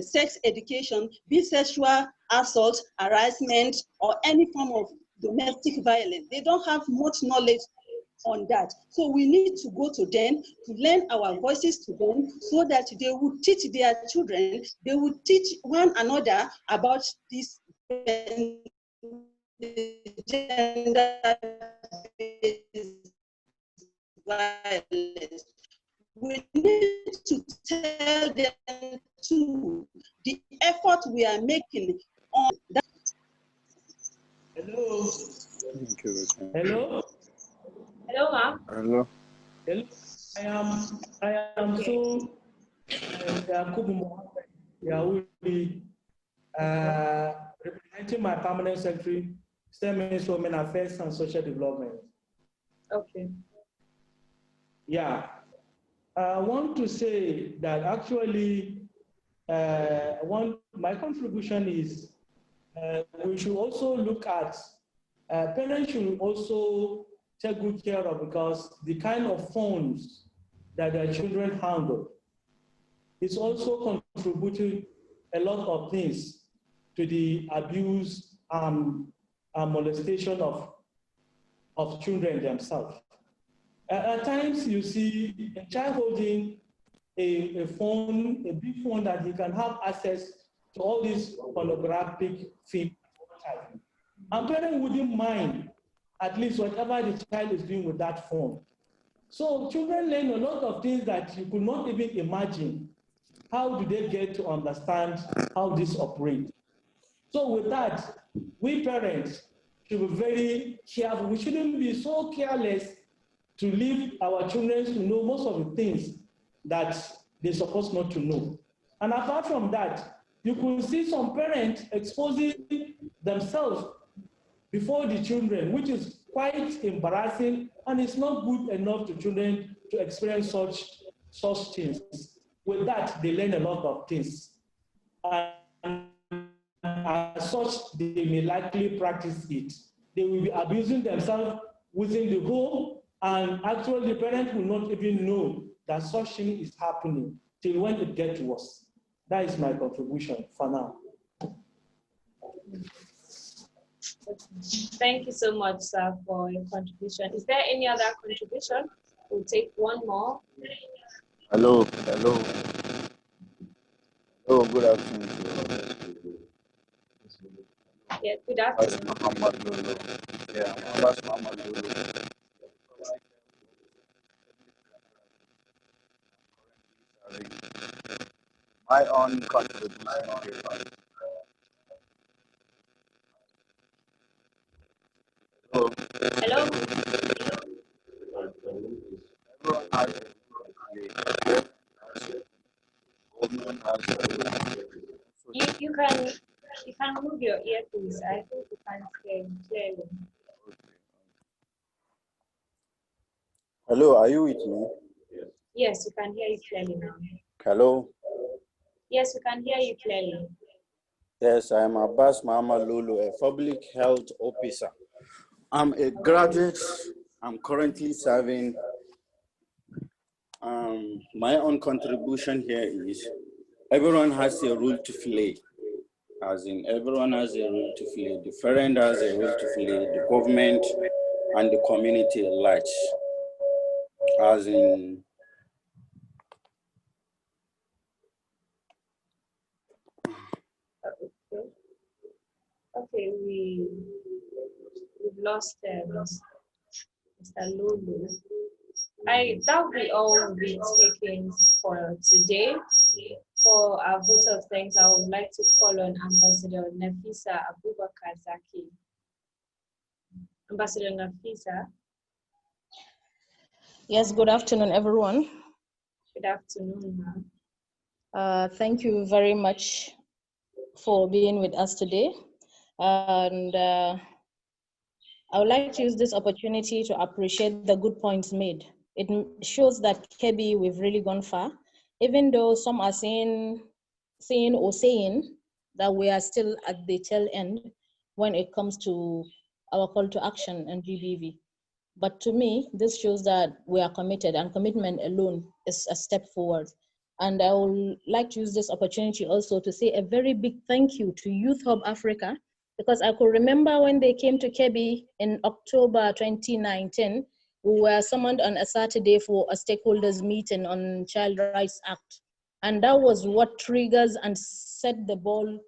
sex education, be sexual assault, harassment, or any form of domestic violence. They don't have much knowledge on that. So we need to go to them, to lend our voices to them, so that they will teach their children, they will teach one another about this gender-based violence. We need to tell them too the effort we are making on that. Hello. Thank you. Hello. Hello, ma'am. Hello. Hello. I am so Yakubu Mohammed Yahudi, representing my permanent secretary, State Ministry of Women Affairs and Social Development. Okay. Yeah. I want to say that actually, my contribution is we should also look at, parents should also take good care of, because the kind of phones that their children handle is also contributing a lot of things to the abuse and molestation of children themselves. At times you see a child holding a phone, a big phone that he can have access to all these pornographic films. And parents wouldn't mind at least whatever the child is doing with that phone. So children learn a lot of things that you could not even imagine. How do they get to understand how this operates? So with that, we parents should be very careful. We shouldn't be so careless to leave our children to know most of the things that they're supposed not to know. And apart from that, you could see some parents exposing themselves before the children, which is quite embarrassing, and it's not good enough to children to experience such things. With that, they learn a lot of things. And as such, they may likely practice it. They will be abusing themselves within the home, and actually the parents will not even know that such thing is happening till when it gets worse. That is my contribution for now. Thank you so much, sir, for your contribution. Is there any other contribution? We'll take one more. Hello. Hello, good afternoon. Yeah, good afternoon. Yeah, that's Muhammad Lulu. My own contribution. Hello. Hello. You can move your earpiece. I think you can't hear you clearly. Hello, are you with me? Yes, we can hear you clearly now. Hello. Yes, we can hear you clearly. Yes, I am Abbas Muhammad Lulu, a public health officer. I'm a graduate. I'm currently serving. My own contribution here is everyone has a role to play. As in, everyone has a role to play. The parent has a role to play, the government and the community at large. As in, Okay, we've lost Mr. Lulu. That will be all we'll be taking for today. For our vote of thanks, I would like to call on Ambassador Nafisa Abubakar Zaki. Ambassador Nafisa. Yes, good afternoon, everyone. Good afternoon, ma'am. Thank you very much for being with us today. And I would like to use this opportunity to appreciate the good points made. It shows that Kebbi, we've really gone far, even though some are saying that we are still at the tail end when it comes to our call to action and GBV. But to me, this shows that we are committed, and commitment alone is a step forward. And I would like to use this opportunity also to say a very big thank you to Youth Hub Africa, because I could remember when they came to Kebbi in October 2019, we were summoned on a Saturday for a stakeholders meeting on Child Rights Act. And that was what triggers and set the ball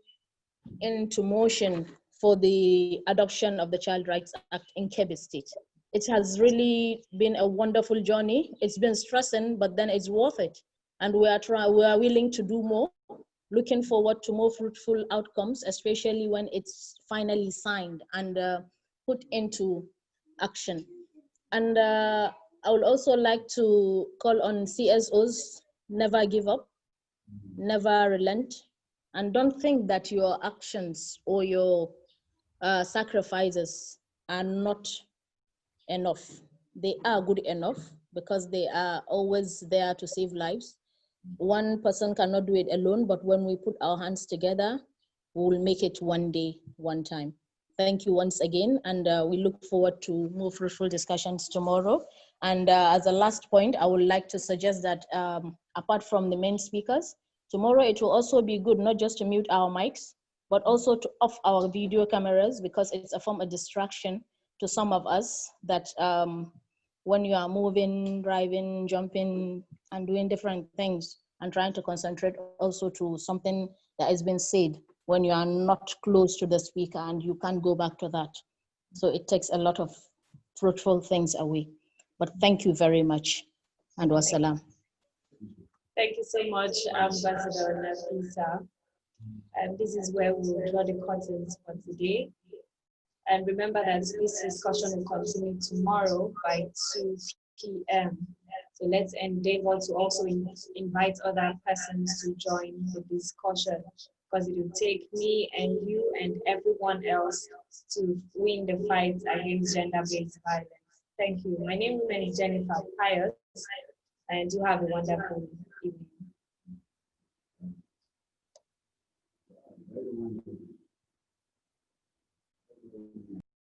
into motion for the adoption of the Child Rights Act in Kebbi State. It has really been a wonderful journey. It's been stressing, but then it's worth it. And we are willing to do more, looking forward to more fruitful outcomes, especially when it's finally signed and put into action. And I would also like to call on CSOs, never give up, never relent, and don't think that your actions or your sacrifices are not enough. They are good enough because they are always there to save lives. One person cannot do it alone, but when we put our hands together, we will make it one day, one time. Thank you once again, and we look forward to more fruitful discussions tomorrow. And as a last point, I would like to suggest that apart from the main speakers, tomorrow it will also be good not just to mute our mics, but also to off our video cameras, because it's a form of distraction to some of us that when you are moving, driving, jumping, and doing different things and trying to concentrate also to something that has been said when you are not close to the speaker and you can't go back to that. So it takes a lot of fruitful things away. But thank you very much, and wassalam. Thank you so much, Ambassador Nafisa. And this is where we will draw the curtains for today. And remember that this discussion will continue tomorrow by 2 p.m. So let's endeavor to also invite other persons to join the discussion, because it will take me and you and everyone else to win the fight against gender-based violence. Thank you. My name is Jennifer Pius, and you have a wonderful evening.